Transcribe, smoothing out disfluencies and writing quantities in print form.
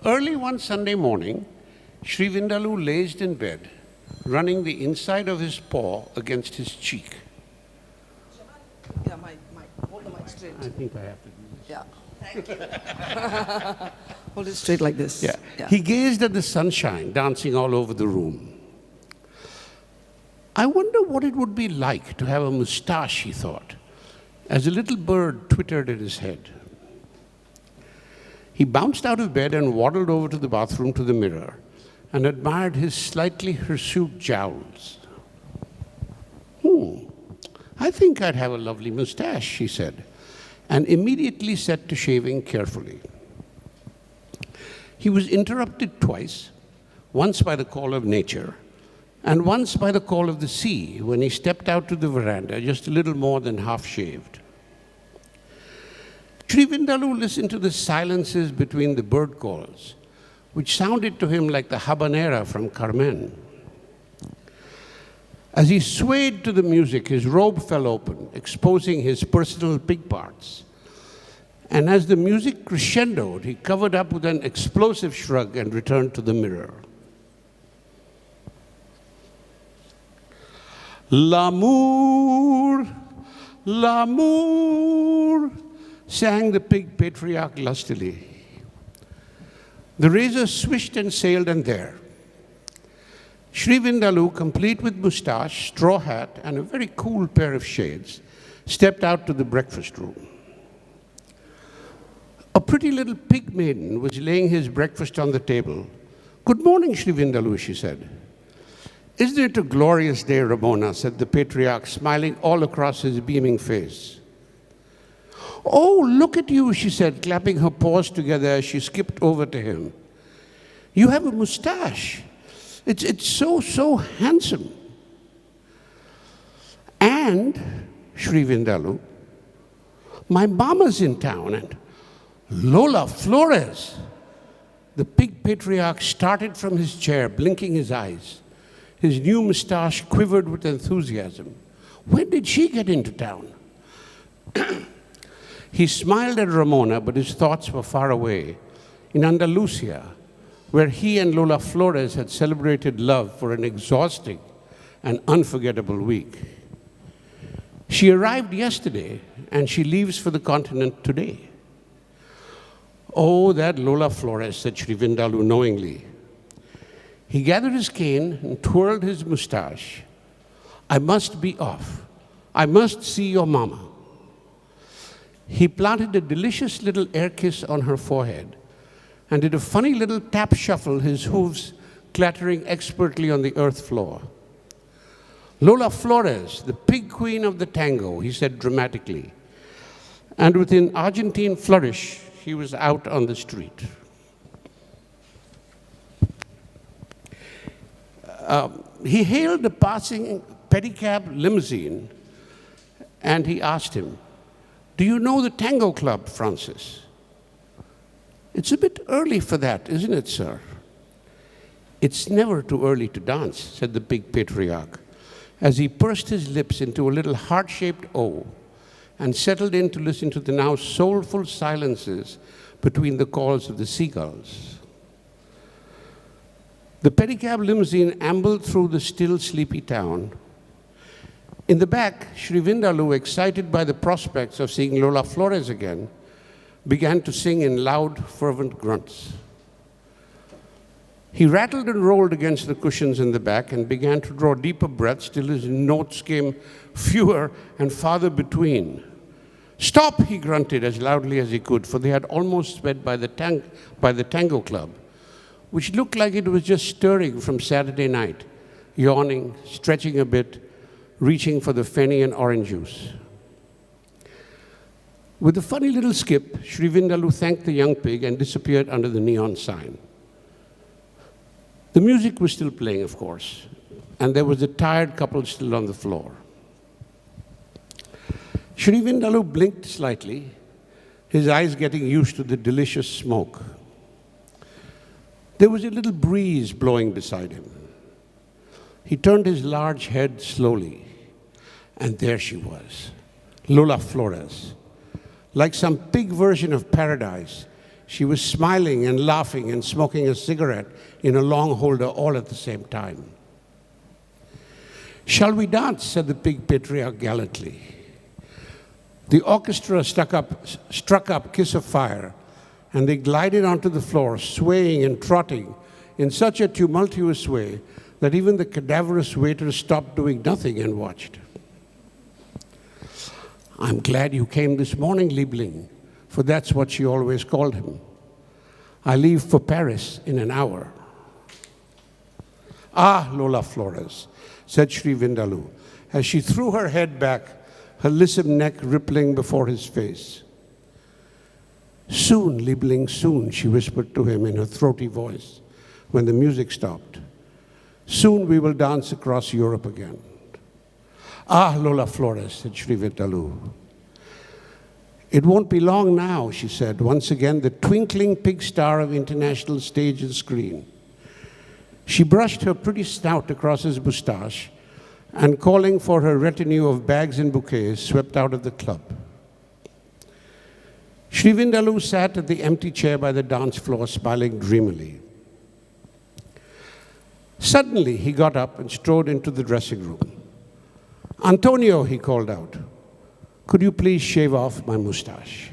Early one Sunday morning, Shri Vindaloo lazed in bed, running the inside of his paw against his cheek. Yeah, hold the mic straight. I think I have to do this. Yeah, thank you. Hold it straight like this. Yeah. He gazed at the sunshine dancing all over the room. I wonder what it would be like to have a moustache, he thought, as a little bird twittered in his head. He bounced out of bed and waddled over to the bathroom to the mirror and admired his slightly hirsute jowls. I think I'd have a lovely moustache, he said, and immediately set to shaving carefully. He was interrupted twice, once by the call of nature, and once by the call of the sea when he stepped out to the veranda just a little more than half-shaved. Shri Vindaloo listened to the silences between the bird calls, which sounded to him like the habanera from Carmen. As he swayed to the music, his robe fell open, exposing his personal pig parts. And as the music crescendoed, he covered up with an explosive shrug and returned to the mirror. L'amour, l'amour, sang the pig patriarch lustily. The razor swished and sailed, and there, Shri Vindaloo, complete with moustache, straw hat, and a very cool pair of shades, stepped out to the breakfast room. A pretty little pig maiden was laying his breakfast on the table. "Good morning, Shri Vindaloo," she said. "Isn't it a glorious day, Ramona?" said the patriarch, smiling all across his beaming face. "Oh, look at you," she said, clapping her paws together as she skipped over to him. "You have a moustache. It's so handsome." "And, Shri Vindaloo, my mama's in town, and Lola Flores." The pig patriarch started from his chair, blinking his eyes. His new moustache quivered with enthusiasm. "When did she get into town?" He smiled at Ramona, but his thoughts were far away, in Andalusia, where he and Lola Flores had celebrated love for an exhausting and unforgettable week. "She arrived yesterday, and she leaves for the continent today." "Oh, that Lola Flores," said Shri Vindaloo knowingly. He gathered his cane and twirled his moustache. "I must be off. I must see your mama." He planted a delicious little air kiss on her forehead and did a funny little tap shuffle, his hooves clattering expertly on the earth floor. "Lola Flores, the pig queen of the tango," he said dramatically. And with an Argentine flourish, he was out on the street. He hailed a passing pedicab limousine, and he asked him, "Do you know the Tango Club, Francis?" "It's a bit early for that, isn't it, sir?" "It's never too early to dance," said the pig patriarch, as he pursed his lips into a little heart-shaped O and settled in to listen to the now soulful silences between the calls of the seagulls. The pedicab limousine ambled through the still sleepy town. In the back, Shri Vindaloo, excited by the prospects of seeing Lola Flores again, began to sing in loud, fervent grunts. He rattled and rolled against the cushions in the back and began to draw deeper breaths till his notes came fewer and farther between. "Stop," he grunted as loudly as he could, for they had almost sped by the Tango Club, which looked like it was just stirring from Saturday night, yawning, stretching a bit, reaching for the feni and orange juice. With a funny little skip, Shri Vindaloo thanked the young pig and disappeared under the neon sign. The music was still playing, of course, and there was a tired couple still on the floor. Shri Vindaloo blinked slightly, his eyes getting used to the delicious smoke. There was a little breeze blowing beside him. He turned his large head slowly, and there she was, Lola Flores. Like some pig version of paradise, She was smiling and laughing and smoking a cigarette in a long holder all at the same time. "Shall we dance?" said the pig patriarch gallantly. The orchestra struck up Kiss of Fire, and they glided onto the floor, swaying and trotting in such a tumultuous way that even the cadaverous waiters stopped doing nothing and watched. "I'm glad you came this morning, Liebling," for that's what she always called him. "I leave for Paris in an hour." "Ah, Lola Flores," said Shri Vindaloo, as she threw her head back, her lissom neck rippling before his face. "Soon, Liebling, soon," she whispered to him in her throaty voice when the music stopped. "Soon we will dance across Europe again." "Ah, Lola Flores," said Shri Vindaloo. "It won't be long now," she said, once again the twinkling pig star of international stage and screen. She brushed her pretty snout across his moustache and, calling for her retinue of bags and bouquets, swept out of the club. Shri Vindaloo sat at the empty chair by the dance floor, smiling dreamily. Suddenly, he got up and strode into the dressing room. "Antonio," he called out, "could you please shave off my moustache?"